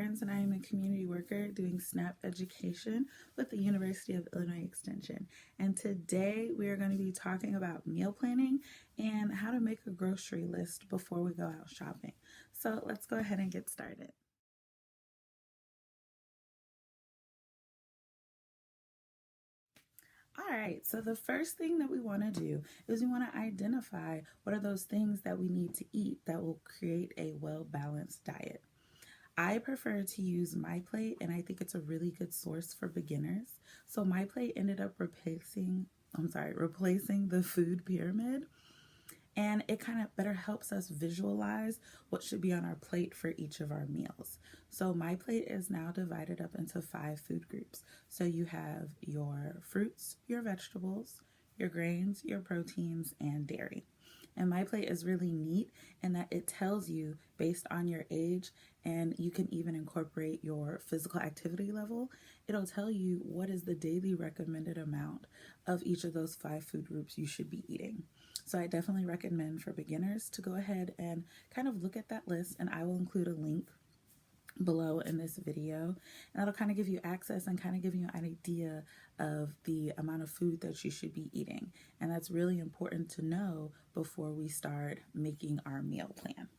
Barnes, and I am a community worker doing SNAP education with the University of Illinois Extension. And today we are going to be talking about meal planning and how to make a grocery list before we go out shopping. So let's go ahead and get started. All right, so the first thing that we want to do is we want to identify what are those things that we need to eat that will create a well-balanced diet. I prefer to use MyPlate, and I think it's a really good source for beginners. So MyPlate ended up replacing the food pyramid, and it kind of better helps us visualize what should be on our plate for each of our meals. So MyPlate is now divided up into 5 food groups. So you have your fruits, your vegetables, your grains, your proteins, and dairy. And MyPlate is really neat in that it tells you based on your age, and you can even incorporate your physical activity level. It'll tell you what is the daily recommended amount of each of those 5 food groups you should be eating. So I definitely recommend for beginners to go ahead and kind of look at that list, and I will include a link below in this video, and that'll kind of give you access and kind of give you an idea of the amount of food that you should be eating. And that's really important to know before we start making our meal plan.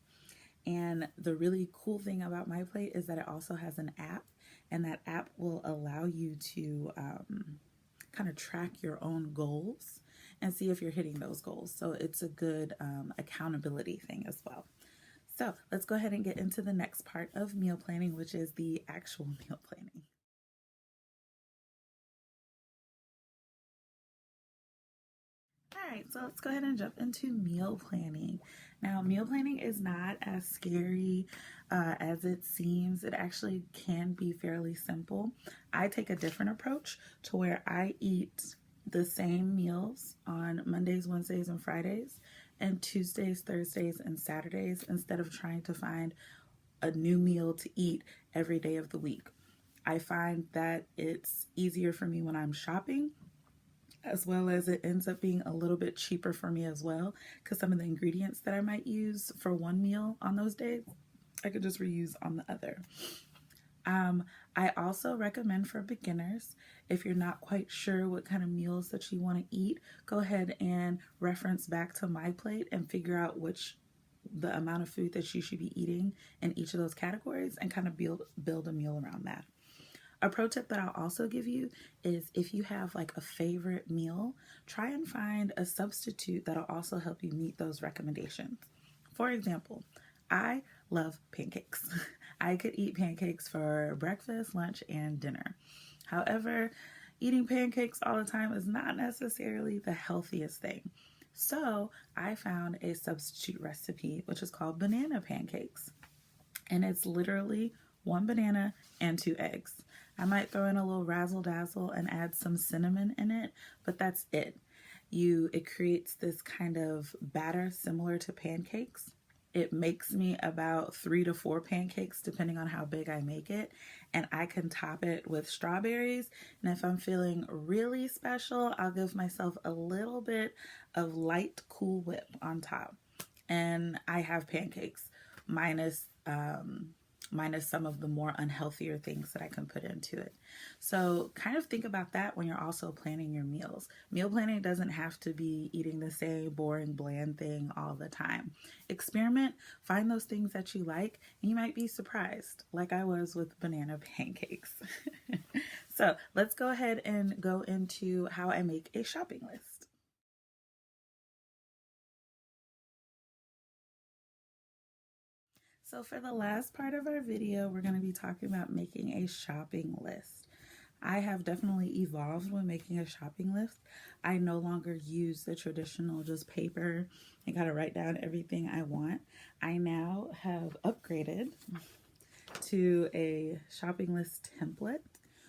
And the really cool thing about MyPlate is that it also has an app, and that app will allow you to kind of track your own goals and see if you're hitting those goals. So it's a good accountability thing as well. So let's go ahead and get into the next part of meal planning, which is the actual meal planning. All right, so let's go ahead and jump into meal planning. Now, meal planning is not as scary as it seems. It actually can be fairly simple. I take a different approach to where I eat the same meals on Mondays, Wednesdays, and Fridays, and Tuesdays, Thursdays, and Saturdays, instead of trying to find a new meal to eat every day of the week. I find that it's easier for me when I'm shopping, as well as it ends up being a little bit cheaper for me as well, because some of the ingredients that I might use for one meal on those days, I could just reuse on the other. I also recommend for beginners, if you're not quite sure what kind of meals that you want to eat, go ahead and reference back to MyPlate and figure out the amount of food that you should be eating in each of those categories, and kind of build a meal around that. A pro tip that I'll also give you is, if you have like a favorite meal, try and find a substitute that'll also help you meet those recommendations. For example, I love pancakes. I could eat pancakes for breakfast, lunch, and dinner. However, eating pancakes all the time is not necessarily the healthiest thing. So I found a substitute recipe, which is called banana pancakes. And it's literally 1 banana and 2 eggs. I might throw in a little razzle dazzle and add some cinnamon in it, but that's it. It creates this kind of batter similar to pancakes. It makes me about 3 to 4 pancakes depending on how big I make it, and I can top it with strawberries. And if I'm feeling really special, I'll give myself a little bit of light Cool Whip on top, and I have pancakes minus some of the more unhealthier things that I can put into it. So kind of think about that when you're also planning your meals. Meal planning doesn't have to be eating the same boring, bland thing all the time. Experiment, find those things that you like, and you might be surprised, like I was with banana pancakes. So let's go ahead and go into how I make a shopping list. So for the last part of our video, we're going to be talking about making a shopping list. I have definitely evolved when making a shopping list. I no longer use the traditional just paper and gotta write down everything I want. I now have upgraded to a shopping list template,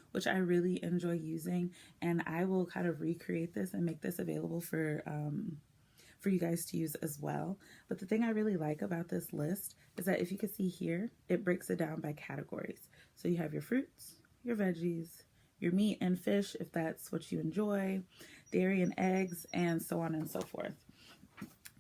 which I really enjoy using, and I will kind of recreate this and make this available for you guys to use as well. But the thing I really like about this list is that, if you can see here, it breaks it down by categories. So you have your fruits, your veggies, your meat and fish, if that's what you enjoy, dairy and eggs, and so on and so forth.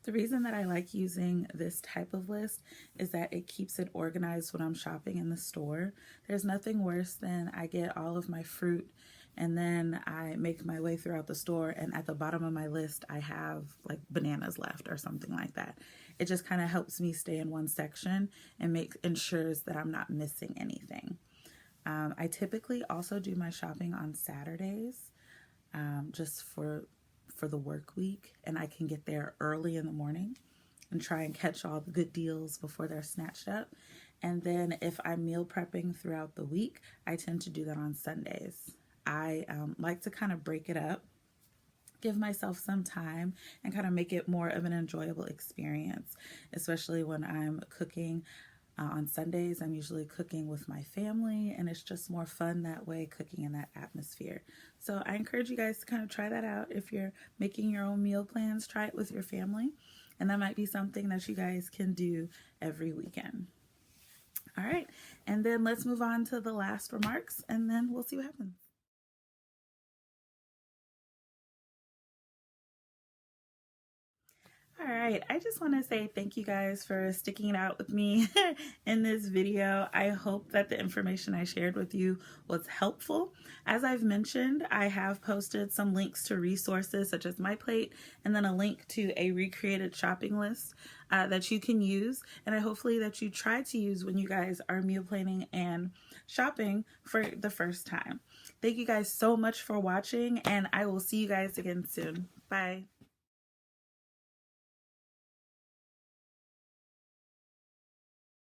The reason that I like using this type of list is that it keeps it organized when I'm shopping in the store. There's nothing worse than I get all of my fruit and then I make my way throughout the store and at the bottom of my list I have like bananas left or something like that. It just kind of helps me stay in one section and ensures that I'm not missing anything. I typically also do my shopping on Saturdays, just for the work week, and I can get there early in the morning and try and catch all the good deals before they're snatched up. And then if I'm meal prepping throughout the week, I tend to do that on Sundays. I like to kind of break it up, give myself some time, and kind of make it more of an enjoyable experience, especially when I'm cooking. On Sundays, I'm usually cooking with my family, and it's just more fun that way, cooking in that atmosphere. So I encourage you guys to kind of try that out. If you're making your own meal plans, try it with your family, and that might be something that you guys can do every weekend. All right, and then let's move on to the last remarks, and then we'll see what happens. All right, I just want to say thank you guys for sticking it out with me in this video. I hope that the information I shared with you was helpful. As I've mentioned, I have posted some links to resources such as MyPlate and then a link to a recreated shopping list that you can use, and hopefully that you try to use when you guys are meal planning and shopping for the first time. Thank you guys so much for watching, and I will see you guys again soon. Bye.